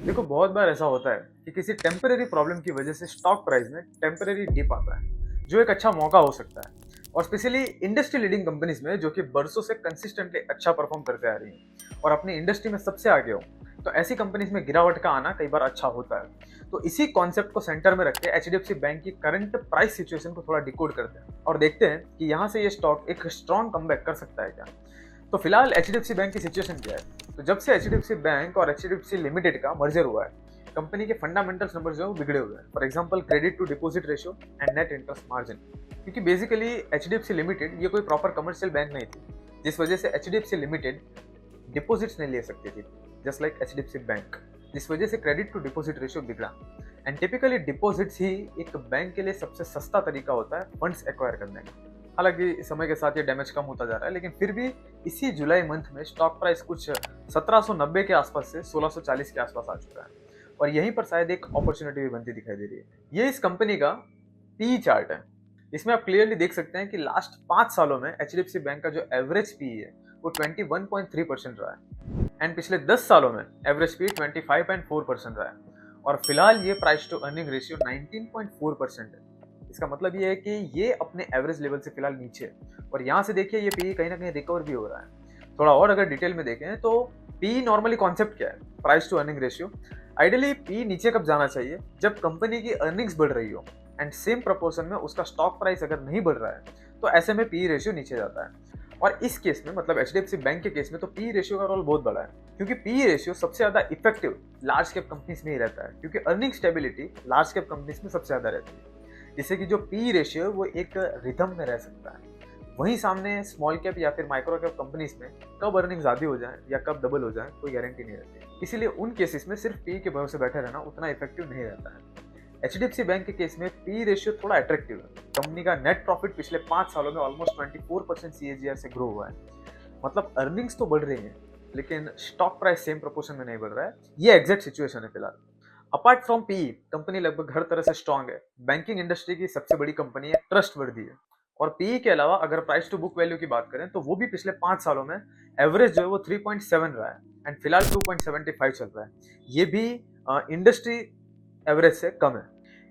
देखो बहुत बार ऐसा होता है कि किसी टेम्परेरी प्रॉब्लम की वजह से स्टॉक प्राइस में टेम्परेरी डिप आता है, जो एक अच्छा मौका हो सकता है। और स्पेशली इंडस्ट्री लीडिंग कंपनीज में जो कि बरसों से कंसिस्टेंटली अच्छा परफॉर्म करते आ रही हैं और अपनी इंडस्ट्री में सबसे आगे हो, तो ऐसी कंपनीज में गिरावट का आना कई बार अच्छा होता है। तो इसी कॉन्सेप्ट को सेंटर में रख के एचडीएफसी बैंक की करंट प्राइस सिचुएशन को थोड़ा डिकोड करते हैं और देखते हैं कि यहाँ से ये स्टॉक एक स्ट्रॉन्ग कमबैक कर सकता है क्या। तो फिलहाल एचडीएफसी बैंक की सिचुएशन क्या है? तो जब से एचडीएफसी बैंक और एचडीएफसी लिमिटेड का मर्जर हुआ है, कंपनी के फंडामेंटल्स नंबर जो है वो बिगड़े हुए हैं। For example credit to deposit ratio and net interest margin. क्योंकि बेसिकली एचडीएफसी लिमिटेड ये कोई प्रॉपर कमर्शियल बैंक नहीं थी, जिस वजह से एचडीएफसी लिमिटेड डिपॉजिट्स नहीं ले सकती थी, जस्ट लाइक एचडीएफसी बैंक। जिस वजह से क्रेडिट टू डिपॉजिट रेशियो बिगड़ा। एंड टिपिकली डिपॉजिट्स ही एक बैंक के लिए सबसे सस्ता तरीका होता है फंड्स एक्वायर करने का। हालांकि समय के साथ ये डैमेज कम होता जा रहा है, लेकिन फिर भी इसी जुलाई मंथ में स्टॉक प्राइस कुछ 1790 के आसपास से 1640 के आसपास आ चुका है। और यहीं पर शायद एक अपॉर्चुनिटी भी बनती दिखाई दे रही है। ये इस कंपनी का पी चार्ट है। इसमें आप क्लियरली देख सकते हैं कि लास्ट 5 सालों में एचडीएफसी बैंक का जो एवरेज पी है वो 21.3% रहा है। एंड पिछले 10 सालों में एवरेज पी 25.4% रहा है। और फिलहाल ये प्राइस टू अर्निंग रेशियो 19.4% है। इसका मतलब ये है कि ये अपने एवरेज लेवल से फिलहाल नीचे है। और यहाँ से देखिए ये पी कहीं ना कहीं रिकवर भी हो रहा है। थोड़ा और अगर डिटेल में देखें तो पी नॉर्मली कॉन्सेप्ट क्या है? Price to earning ratio. Ideally P नीचे कब जाना चाहिए? जब कंपनी की अर्निंग्स बढ़ रही हो एंड सेम प्रोपोर्शन में उसका स्टॉक प्राइस अगर नहीं बढ़ रहा है, तो ऐसे में पी रेशियो नीचे जाता है। और इस केस में मतलब एचडीएफसी बैंक के केस में तो पी रेशियो का रोल बहुत बड़ा है, क्योंकि पी रेशियो सबसे ज्यादा इफेक्टिव लार्ज कैप कंपनीज में ही रहता है, क्योंकि earning stability large cap companies में सबसे ज्यादा रहती है। जिससे कि जो पी रेशियो है वो एक रिदम में रह सकता है। वहीं सामने स्मॉल कैप या फिर माइक्रो कैप कंपनीज में कब अर्निंग ज्यादा हो जाए या कब डबल हो जाए कोई गारंटी नहीं रहती। इसीलिए उन केसेस में सिर्फ पी के भरोसे बैठे रहना उतना इफेक्टिव नहीं रहता है। एचडीएफसी बैंक के केस में पी रेशियो थोड़ा अट्रैक्टिव है। कंपनी का नेट प्रॉफिट पिछले 5 सालों में ऑलमोस्ट 24% सीएजीआर से ग्रो हुआ है। मतलब अर्निंग्स तो बढ़ रही है, लेकिन स्टॉक प्राइस सेम प्रोपोर्शन में नहीं बढ़ रहा है। ये एग्जैक्ट सिचुएशन है फिलहाल। अपार्ट फ्रॉम पी, कंपनी लगभग हर तरह से स्ट्रांग है। बैंकिंग इंडस्ट्री की सबसे बड़ी कंपनी है, ट्रस्ट वर्दी है। और पी के अलावा अगर प्राइस टू बुक वैल्यू की बात करें तो वो भी पिछले 5 सालों में एवरेज जो है वो 3.7 रहा है एंड फिलहाल 2.75 चल रहा है। ये भी इंडस्ट्री एवरेज से कम है।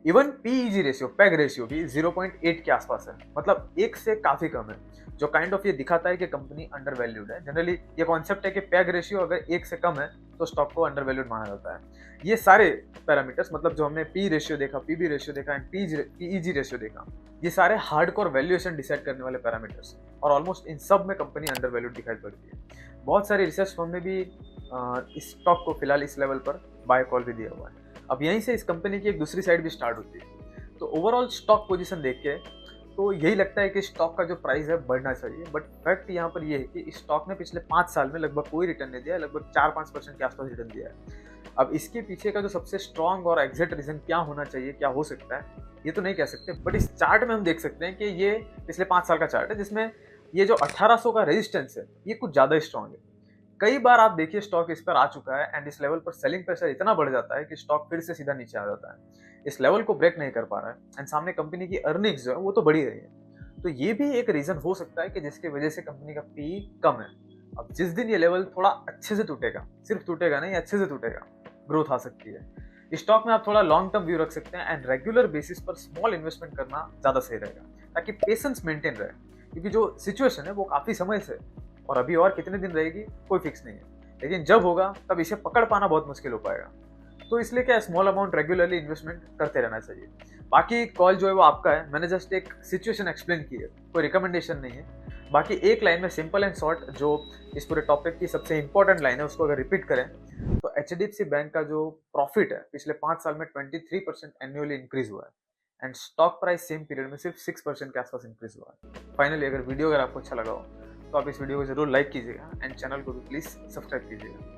Even PEG ratio, peg ratio भी 0.8 के आसपास है, मतलब एक से काफी कम है, जो काइंड ऑफ ये दिखाता है कि कंपनी अंडर वैल्यूड है। जनरली ये कॉन्सेप्ट है कि पैग रेशियो अगर एक से कम है तो स्टॉक को अंडर वैल्यूड माना जाता है। ये सारे पैरामीटर्स, मतलब जो हमने पी रेशियो देखा, पीबी रेशियो देखा एंड पीईजी रेशियो देखा, ये सारे हार्डकोर वैल्यूएशन डिसाइड करने वाले पैरामीटर्स हैं। और ऑलमोस्ट इन सब में कंपनी अंडर वैल्यूड दिखाई पड़ती है। बहुत सारी रिसर्च फर्म ने भी इस स्टॉक को फिलहाल इस लेवल पर बाय कॉल भी दिया हुआ है। अब यहीं से इस कंपनी की एक दूसरी साइड भी स्टार्ट होती है। तो ओवरऑल स्टॉक पोजीशन देख के तो यही लगता है कि स्टॉक का जो प्राइस है बढ़ना चाहिए, बट फैक्ट यहाँ पर ये है कि इस स्टॉक ने पिछले 5 साल में लगभग कोई रिटर्न नहीं दिया है, लगभग 4-5% के आसपास रिटर्न दिया है। अब इसके पीछे का जो सबसे स्ट्रॉन्ग और एग्जैक्ट रीजन क्या होना चाहिए, क्या हो सकता है, ये तो नहीं कह सकते, बट इस चार्ट में हम देख सकते हैं कि ये पिछले 5 साल का चार्ट है, जिसमें ये जो 1800 का रेजिस्टेंस है ये कुछ ज्यादा स्ट्रॉन्ग है। कई बार आप देखिए स्टॉक इस पर आ चुका है एंड इस लेवल पर सेलिंग प्रेशर इतना बढ़ जाता है कि स्टॉक फिर से सीधा नीचे आ जाता है। इस लेवल को ब्रेक नहीं कर पा रहा है एंड सामने कंपनी की अर्निंग्स जो है वो तो बढ़ी रही है। तो ये भी एक रीजन हो सकता है कि जिसकी वजह से कंपनी का पी कम है। अब जिस दिन ये लेवल थोड़ा अच्छे से टूटेगा, सिर्फ टूटेगा नहीं, अच्छे से टूटेगा, ग्रोथ आ सकती है। स्टॉक में आप थोड़ा लॉन्ग टर्म व्यू रख सकते हैं एंड रेगुलर बेसिस पर स्मॉल इन्वेस्टमेंट करना ज्यादा सही रहेगा, ताकि पेशेंस मेंटेन रहे। क्योंकि जो सिचुएशन है वो काफी समय से, और अभी और कितने दिन रहेगी कोई फिक्स नहीं है, लेकिन जब होगा तब इसे पकड़ पाना बहुत मुश्किल हो पाएगा। तो इसलिए क्या स्मॉल अमाउंट रेगुलरली इन्वेस्टमेंट करते रहना चाहिए। बाकी कॉल जो है वो आपका है, मैंने जस्ट एक सिचुएशन एक्सप्लेन की है, कोई रिकमेंडेशन नहीं है। बाकी एक लाइन में सिंपल एंड शॉर्ट जो इस पूरे टॉपिक की सबसे इंपॉर्टेंट लाइन है उसको अगर रिपीट करें तो एचडीएफसी बैंक का जो प्रॉफिट है पिछले 5 साल में 23% एनुअली इंक्रीज हुआ है and stock price same period में सिर्फ 6% के आसपास इंक्रीज हुआ है। फाइनली अगर वीडियो अगर आपको अच्छा लगा हो तो आप इस वीडियो को जरूर लाइक कीजिएगा एंड चैनल को भी प्लीज सब्सक्राइब कीजिएगा।